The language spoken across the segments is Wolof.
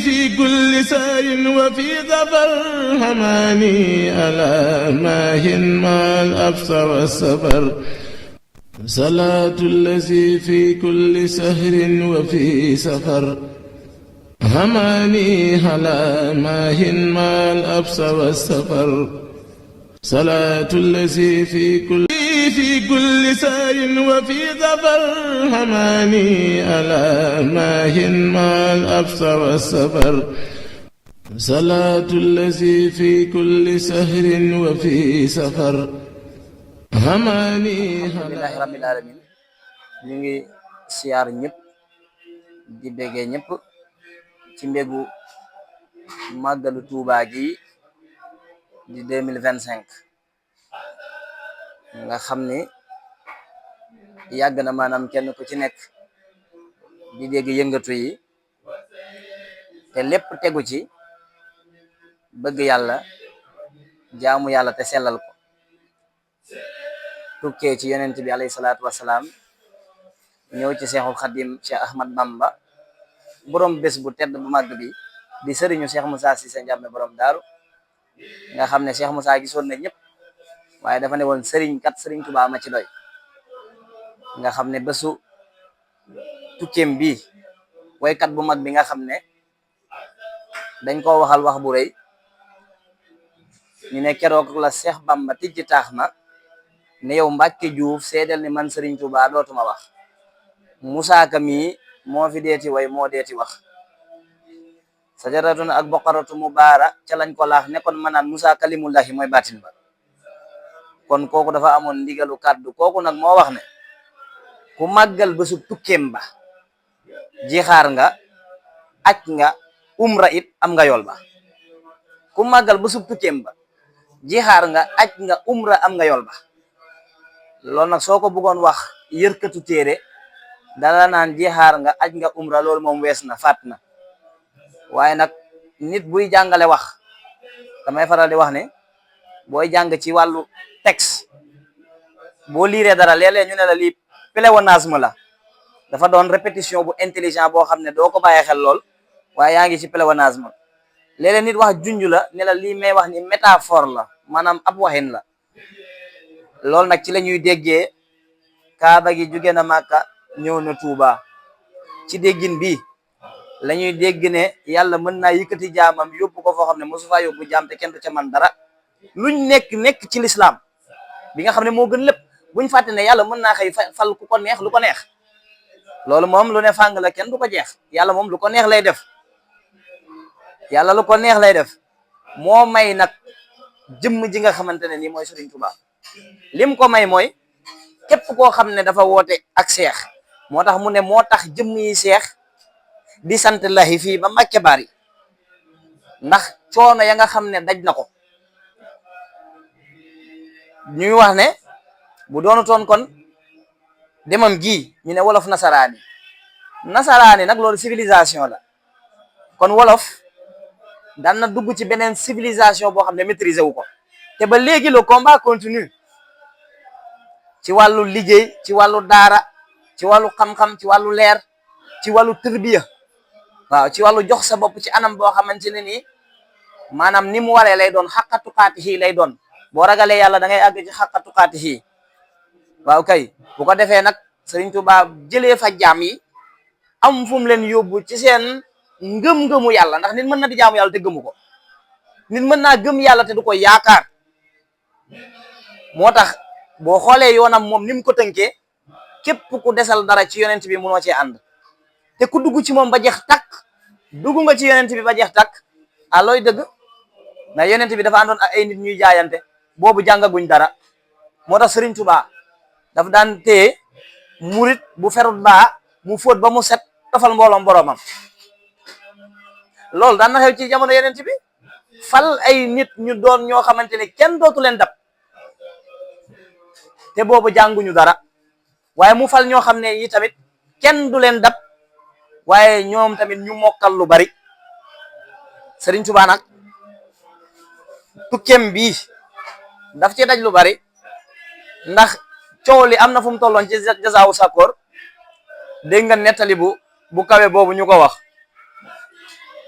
في كل سار وفي ظفر هماني ألا ماهن ما الأبص والسفر صلاة الذي في كل سهر وفي سفر هماني هلا ماهن ما الأبص والسفر صلاة الذي في كل سار وفي ظفر هماني ألا ماهن ما الأبص والسفر صلاة الذي في كل سهر وفي سفر هماني alhamdulillahi rabbil alamin ñu ngi siyaar ñëpp di béggee ñëpp ci mbégu màggalu Tuubaa gi di 2025 nga xam ni yàgg na maanaam kenn ku ci nekk di dégg yëngatu yi te lépp tegu ci bëgg yàlla jaamu yàlla te sellal ko tukkee ci yonent bi alayhi salaatu wasalaam ñëw ci seexul xadim Cheikh Ahmad Bamba borom bés bu tedd bu màgg bi di sëriñu Cheikh Moussa Cissé Ndiamé borom daaru nga xam ne Cheikh Moussa gisoon na ñëpp waaye dafa ne woon sëriñ kat sëriñ Tuubaa ma ci doy nga xam ne bésu tukkeem bi waykat bu mag bi nga xam ne dañ koo waxal wax bu rëy ñu ne keroog la Cheikh Bamba tijji taax ma ne yow Mbàkke Juuf seedal ni man sëriñ Tuubaa dootuma wax Musaa Ka mi moo fi deeti way moo deeti wax sajaratun ak boqaratu mu baara ca lañ ko laax ne kon manaan Musaa kalimullahi mooy baatin ba kon kooku dafa amoon ndigalu kàddu kooku nag moo wax ne ku màggal bésu tukkeem ba jixaar nga aj nga umra it am nga yool ba ku màggal bésu tukkeem ba jixaar nga aj nga umra am nga yool ba loolu nag soo ko bëggoon wax yërkatu téere dala naan jixaar nga aj nga umra loolu moom wees na faat na waaye nag nit buy jàngale wax damay faral di wax ne booy jàng ci wàllu texte boo liiree dara léeg-léeg ñu ne la lii pléonasme la dafa doon répétition bu intelligent boo xam ne doo ko bàyyi xel lool waaye yaa ngi ci pléonasme léeg-léeg nit wax junj la ne la lii may wax ni métaphore la maanaam ab waxin la loolu nag ci la ñuy déggee kaaba gi jóge na Màkka ñëw na Tuuba ci déggin bi la ñuy dégg ne yàlla mën naa yëkkati jaamam yóbbu ko foo xam ne mosu faa yóbbu jaam te kenn du ca man dara luñ nekk ci lislaam bi nga xam ne moo gën lépp buñ fàtte ne yàlla mën naa xëy fal ku ko neex lu ko neex loolu moom lu ne fàng la kenn du ko jeex yàlla moom lu ko neex lay def yàlla lu ko neex lay def moo may nag jëmm ji nga xamante ne nii mooy Sëriñ Tuubaa lim ko may mooy képp koo xam ne dafa woote ak seex moo tax mu ne moo tax jëmm yi seex di sant lahi fii ba Mbàkke Bari ndax coono ya nga xam ne daj na ko ñuy wax ne bu doonu toon kon demam gi ñu ne wolof nasaraani nag loolu civilisation la kon wolof daan na dugg ci beneen civilisation boo xam ne maîtriser wu ko te ba léegi le combat continue ci wàllu liggéey ci wàllu daara ci wàllu xam-xam ci wàllu leer ci wàllu tërbiya waaw ci wàllu jox sa bopp ci anam boo xamante ne nii maanaam ni mu waree lay doon xaqa tuqaatihi lay doon boo ragalee yàlla da ngay àgg ci xaqa tuqaatihi waaw kay bu ko defee nag Sëriñ Tuubaa jëlee fa jaam yi am fu mu leen yóbbu ci seen ngëm-ngëmu yàlla ndax nit mën na di jaamu yàlla te gëmu ko nit mën naa gëm yàlla te du ko yaakaar moo tax boo xoolee yoonam moom ni mu ko tënkee képp ku desal dara ci yonent bi munoo cee ànd te ku dugg ci moom ba jeex takk dugg nga ci yonent bi ba jeex takk a looy dëgg ndax yonent bi dafa àndoon ak ay nit ñuy jaayante boobu jàngaguñ dara moo tax Sëriñ Tuubaa daf daan téye murit bu ferut baa mu fóot ba mu set tofal mbooloom boroomam loolu daan na xew ci jamono yonent bi fal ay nit ñu doon ñoo xamante ne kenn dootu leen dab te boobu jànguñu dara waaye mu fal ñoo xam ne yi tamit kenn du leen dab waaye ñoom tamit ñu mokkal lu bari Sëriñ Tuubaa nag tukkeem bii daf ci daj lu bari ndax coow li am na fu mu tolloon ci jasaawu sakkoor dégg nga nettali bu kawe boobu ñu ko wax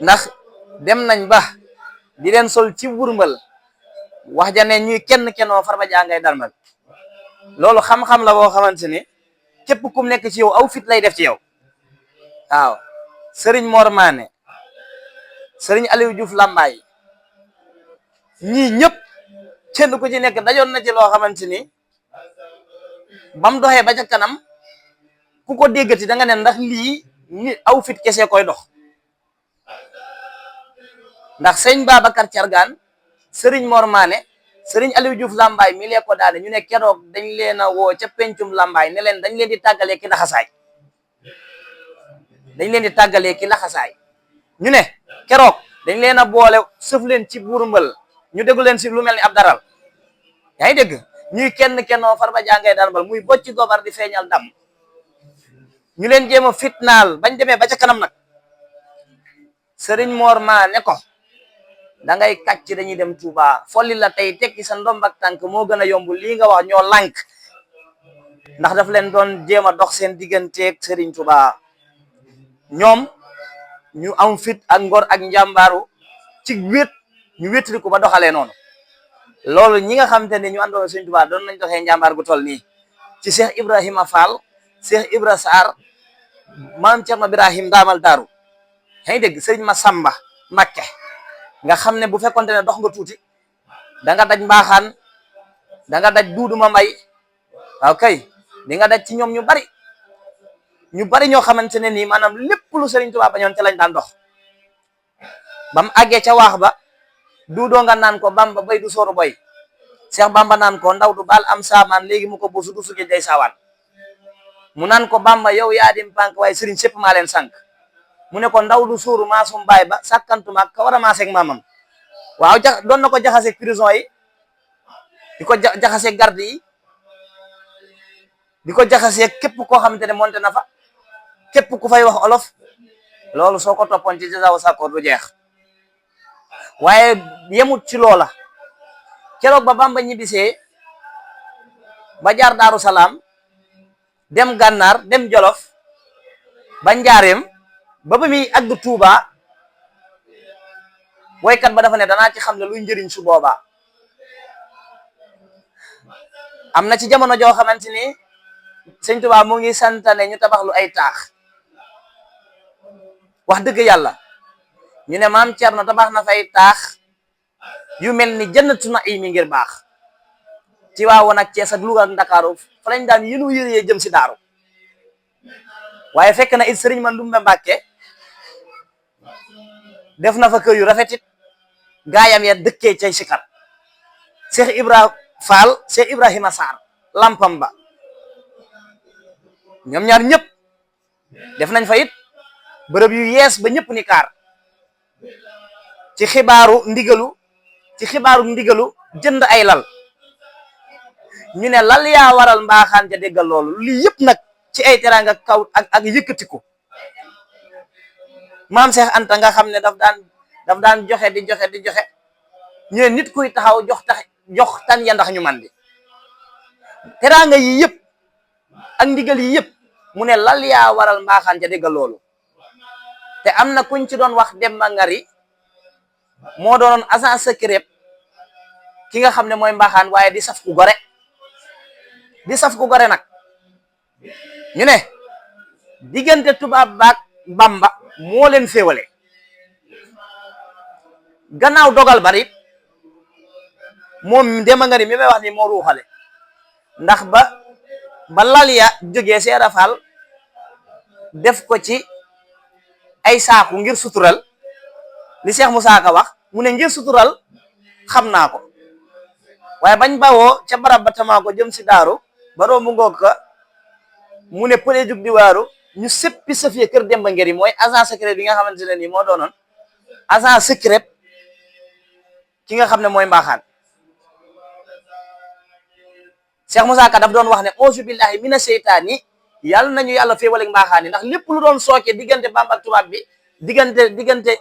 ndax dem nañ ba di leen sol ci wurmbal wax ja ne ñuy kennoo Farba Dia ngay darmal loolu xam-xam la boo xamante ni képp kum nekk ci yow aw fit lay def ci yow. waaw sëriñ Mor Mané sëriñ Aliou Diouf Lambaye ñii ñëpp kenn ku ci nekk dajoon na ci loo xamante ni bam doxee ba ca kanam ku ko déggati da nga ne ndax lii ni aw fit kese koy dox. ndax sëñ Babacar Thiargane sëriñ Mor Mané sëriñ Aliou Diouf Lambaye mi lee ko daane ñu ne keroog dañ leen a woo ca pencum Lambaye ne leen dañ leen di tàggalee ki laxasaay ñu ne keroog dañ leen a boole sëf leen ci burmbal ñu déglu leen si lu mel ni ab daral yaa ngi dégg ñuy kennoo Farba Dia ngay darmal muy bocci gobar di feeñal dam ñu leen jéem a fitnaal bañ demee ba ca kanam nag sëriñ Mor Mané ko da ngay kàcc dañuy dem Touba folli la tey tekki sa ndomb ak tànk moo gën a yomb lii nga wax ñoo lànk ndax daf leen doon jéem a dox seen digganteeg Serigne Touba ñoom ñu am fit ak ngor ak njàmbaaru ci wét ñu wétali ko ba doxalee noonu loolu ñi nga xamante ne ñu àndoon Serigne Touba doon nañ doxee njàmbaar gu toll nii ci Cheikh Ibrahima Fall Cheikh Ibra Sarr maam Cerno Birahim daamal daaru yaa ngi dégg Serigne Massamba Mbacké nga xam ne bu fekkonte ne dox nga tuuti da nga daj mbaaxaan da nga daj duuduma mbay waaw kay di nga daj ci ñoom ñu bari ñoo xamante ne nii maanaam lépp lu Serigne Touba bañoon ca lañ daan dox bam àggee ca waax ba duudoo nga naan ko Bamba bay du sooru boy Cheikh Bamba naan ko ndaw du baal am saamaan léegi mu ko buusu du suge day saawaan mu naan ko Bamba yow yaa dim pànk waaye Serigne sépp maa leen sànk mu ne ko ndaw du suuru maasum baay ba sàkkantuma ka war a maaseeg maamam waaw doon na ko jaxaseeg prison yi di ko jaxaseeg garde yi di ko jaxaseeg képp koo xamante ne monte na fa képp ku fay wax olof loolu soo ko toppoon ci jasaw sakkoor du jeex waaye yemut ci loola keroog ba Bamba ñibbisee ba jaar Daaru Salaam dem Gànnaar dem Jolof ba Njaareem ba muy àgg Tuuba woykat ba dafa ne danaa ci xam ne luy njëriñ su boobaa am na ci jamono joo xamante ni Sëñ Tuuba mu ngi santane ñu tabax lu ay taax wax dëgg yàlla ñu ne maam Cerno tabax na fay taax yu mel ni jannatu na'iim ngir baax ci Waawoon ak Cees ak Luga ak Ndakaaru fa lañ daan yënu yëree jëm si daaru waaye fekk na it Sëriñ Mandumbe Mbàkke def na fa kër yu rafetit gaayam ya dëkkee cay sikar Cheikh Ibra Fall Cheikh Ibrahima Sarr lampam ba ñoom ñaar ñëpp def nañ fa it bërëb yu yees ba ñëpp ni kaar ci xibaaru ndigalu jënd ay lal ñu ne lal yaa waral mbaaxaan ja déggal loolu lii yëpp nag ci ay teraanga kaw ak yëkkatiku maam Cheikh Anta nga xam ne daf daan joxe di joxe ñu ne nit kuy taxaw jox tan ya ndax ñu man di teraanga yi yëpp ak ndigal yi yëpp mu ne lal yaa waral mbaaxaan ja déggal loolu te am na kuñ ci doon wax Demba Ngari moo doonoon agent secret ki nga xam ne mooy mbaaxaan waaye di saf ku gore nag ñu ne diggante tubaab baak Bamba moo leen féewale gannaaw dogal bari moom Demba Ngari mi may wax ni moo ruuxale ndax ba lal ya jógee Seera Faal def ko ci ay saaku ngir sutural li Cheikh Moussa Ka wax mu ne ngir sutural xam naa ko waaye bañ bawoo ca barab ba tamaa ko jëm si daaru ba rombu ngoog ka mu ne pële jug di waaru ñu séppi safie kër Demba Ngari mooy agent secret bi nga xamante ne nii moo doonoon agent secret ki nga xam ne mooy mbaaxaan Cheikh Moussa Ka daf doon wax ne auzu billahi mina seytaani yàlla nañu yàlla féewaleeg mbaaxaan yi ndax lépp lu doon sooke diggante Bamba ak tubaab bi diggante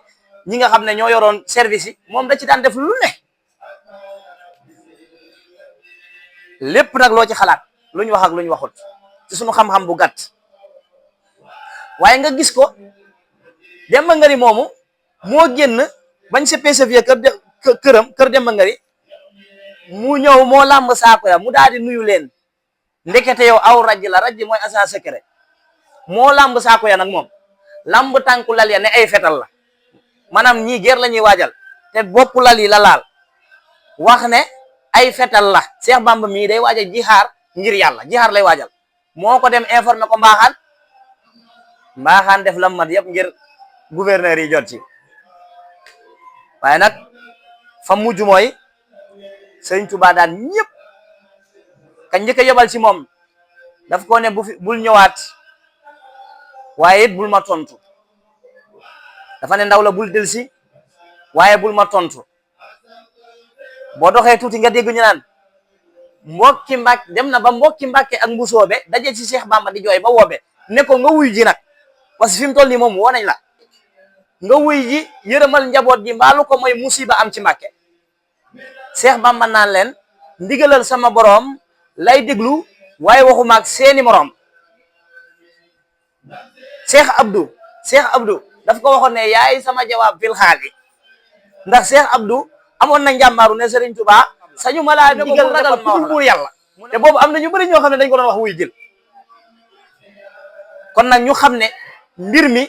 ñi nga xam ne ñoo yoroon service yi moom da ci daan def lu ne lépp nag loo ci xalaat lu ñu wax ak lu ñu waxut ci suñu xam-xam bu gàtt waaye nga gis ko Demba Ngari moomu moo génn bañ seppee safiya kër Demba Ngari mu ñëw moo làmb saako ya mu daal di nuyu leen ndekete yow aw raj la raj mooy agent secret moo làmb saako ya nag moom làmb tànku lal ya ne ay fetal la maanaam ñii guerre la ñuy waajal te bopp lal yi la laal wax ne ay fetal la Cheikh Bamba mii day waajal jihaar ngir yàlla jihaar lay waajal moo ko dem informé ko mbaaxaan def lam mat yëpp ngir gouverneur yi jot ci waaye nag fa mujj mooy Sëriñ Tuubaa daan ñëpp ka njëkk a yebal ci moom daf ko ne bul ñëwaat waaye it bul ma tontu dafa ne ndaw la bul delsi waaye bul ma tontu boo doxee tuuti nga dégg ñu naan mbokki Mbàkke dem na ba mbokki Mbàkke ak mbusoobe daje ci Cheikh Bamba di jooy ba woobe ne ko nga wuy ji nag parce que fi mu toll nii moom woo nañ la nga wuy ji yërëmal njaboot gi mbaalu ko mooy musiba am ci Mbàkke Cheikh Bamba naan leen ndigalal sama boroom lay déglu waaye waxuma ak seeni moroom Cheikh Abdou daf ko waxoon ne yaay sama jawaab fil xaali ndax Cheikh Abdou amoon na njàmbaaru ne Serigne Touba sañu ma laa digal ragal ku dul buur yàlla te boobu am na ñu bëri ñoo xam ne dañ ko doon wax wuy jël kon nag ñu xam ne mbir mi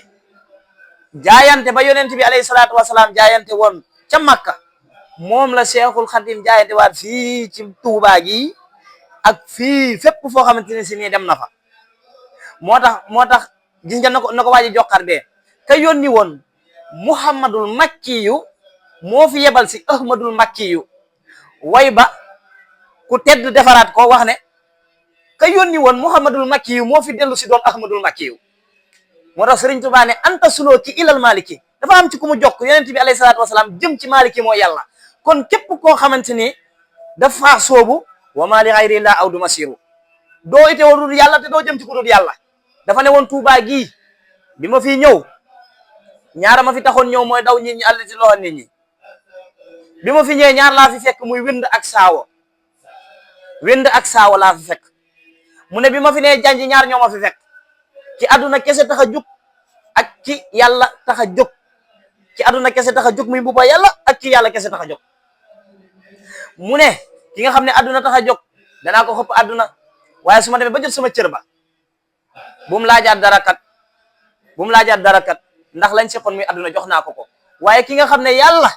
jaayante ba yonent bi alayhi salaatu wasalaam jaayante woon ca Makka moom la Cheikhul Khadim jaayante waat fii ci Touba gi ak fii fépp foo xamante ne si nii dem na fa moo tax gis nga na ko waaji joxar bee ka yónni woon Muhammadul Makkiyu moo fi yebal si Ahmadul Makkiyu way ba ku tedd defaraat ko wax ne ka yónni woon Muhammadul Makkiyu moo fi dellu si doon Ahmadul Makkiyu moo tax Sëriñ Tuubaa ne anta suloo ki ilal maliki dafa am ci ku mu jokk yonent bi alayhi salaatu wasalaam jëm ci maliki moo yàlla kon képp koo xamante ni dafa soobu wa ma li ghayri la aw du masiru doo ite warul yàlla te doo jëm ci ku dul yàlla dafa ne woon Tuubaa gii bi ma fi ñëw ñaara ma fi taxoon ñëw mooy daw nit ñi àll ci loxo nit ñi bi ma fi ñëwee ñaar laa fi fekk muy wënd ak saawo laa fi fekk mu ne bi ma fi nee janji ñaar ñoo ma fi fekk ci àdduna kese tax a jóg ak ci yàlla tax a jóg ci àdduna kese tax a jóg muy mbuba yàlla ak ci yàlla kese tax a jóg mu ne ki nga xam ne àdduna tax a jóg danaa ko xëpp àdduna waaye su ma demee ba jot sama cër ba bu mu laajaat dara kat ndax lañ seqoon muy àdduna jox naa ko waaye ki nga xam ne yàlla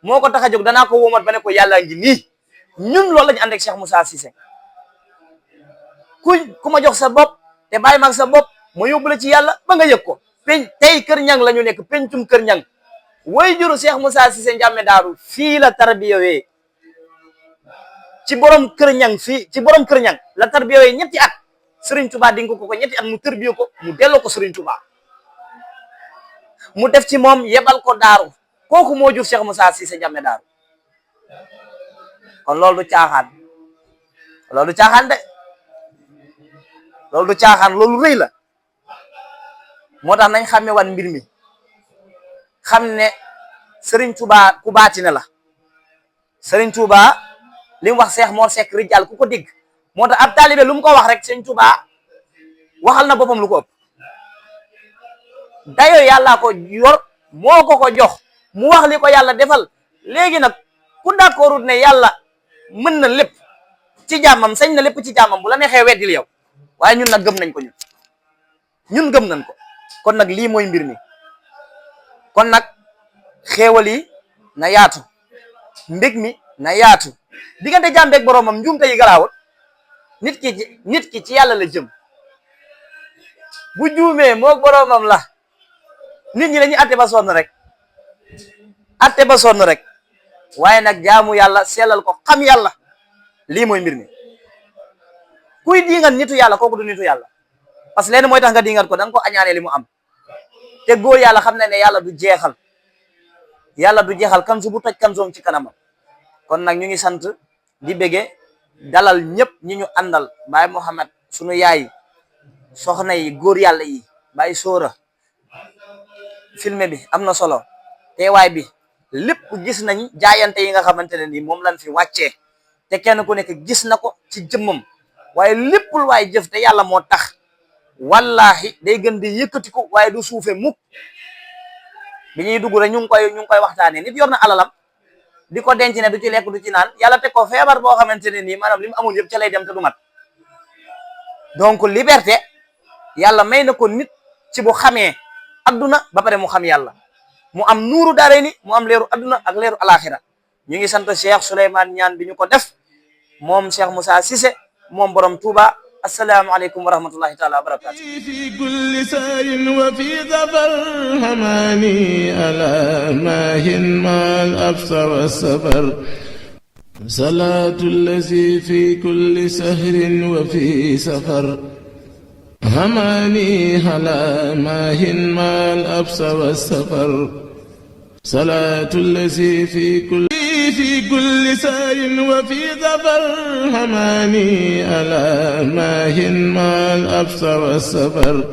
moo ko tax a jóg danaa ko womat ba ne ko yàlla ngi nii ñun loolu lañu ànd ak Cheikh Moussa Cissé ku ma jox sa bopp te bàyyi maag sa bopp ma yóbbu la ci yàlla ba nga yëg ko tey kër ñang la ñu nekk pencum kër ñang way juru Cheikh Moussa Cissé njàmme daaru fii la tarbiyawee ci borom kër ñang la tarbiyawee ñetti at Serigne Touba dinga ko ñetti at mu tërbiyo ko mu delloo ko Serigne Touba mu def ci moom yebal ko daaru kooku moo jur Cheikh Moussa Cissé njàmme daaru kon loolu du caaxaan de loolu du caaxaan loolu rëy la moo tax nañ xàmme wan mbir mi xam ne Serigne Touba ku baatine la Serigne Touba li mu wax Cheikh Mor Seck rijal ku ko dégg moo tax ab taalibe lu mu ko wax rek Serigne Touba waxal na boppam lu ko ëpp dayo yàlla ko yor moo ko jox mu wax li ko yàlla defal léegi nag ku d'accordut ne yàlla mën na lépp ci jàmmam sañ na lépp ci jàmmam bu la neexee weddil yow waaye ñun nag gëm nañ ko ñun gëm nañ ko kon nag lii mooy mbir mi kon nag xéewal yi na yaatu mbég mi na yaatu diggante jaam beeg boroomam njuumte yi garaawul nit ki ci yàlla la jëm bu juumee moo boroomam la nit ñi dañuy atte ba sonn rek waaye nag jaamu yàlla sellal ko xam yàlla lii mooy mbir mi kuy diingat nitu yàlla kooku du nitu yàlla parce que leen mooy tax nga diingat ko da nga ko añaane li mu am te góor yàlla xam na ne yàlla du jeexal kansu bu toj kansoom ci kanamam kon nag ñu ngi sant di bége dalal ñëpp ñi ñu àndal Baye Mohamed sunu yaay soxna yi góor yàlla yi Baye Sóora filmé bi am na solo teewaay bi lépp gis nañ jaayante yi nga xamante ne nii moom lañ fi wàccee te kenn ku nekk gis na ko ci jëmmam waaye lépp lu waay jëf te yàlla moo tax wallahi day gën di yëkkati ko waaye du suufe mukk bi ñuy dugg rek ñu ngi koy waxtaanee nit yor na alalam di ko denc ne du ci lekk du ci naan yàlla teg ko feebar boo xamante ne nii maanaam li mu amul yëpp ca lay dem te du mat donc liberté yàlla may na ko nit ci bu xamee adduna ba pare mu xam yàlla mu am nuuru daare ni mu am leeru adduna ak leeru alaxira ñu ngi sant Cheikh Souleymane Niane bi ñu ko def moom Cheikh Moussa Cissé moom borom Touba assalaamu aleykum wa rahmatullahi taala wa barakatu في كل سار وفي ظفر هماني ألا ماهن ما الأبس والسفر صلاة الذي في كل سهر وفي سفر هماني هلا ماهن ما الأبس والسفر صلاة الذي في كل سار وفي ظفر هماني ألا ماهن ما الأبس والسفر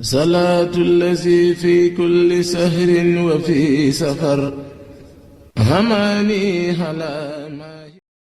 صلاة الذي في كل سهر وفي سفر هماني هلا ماهن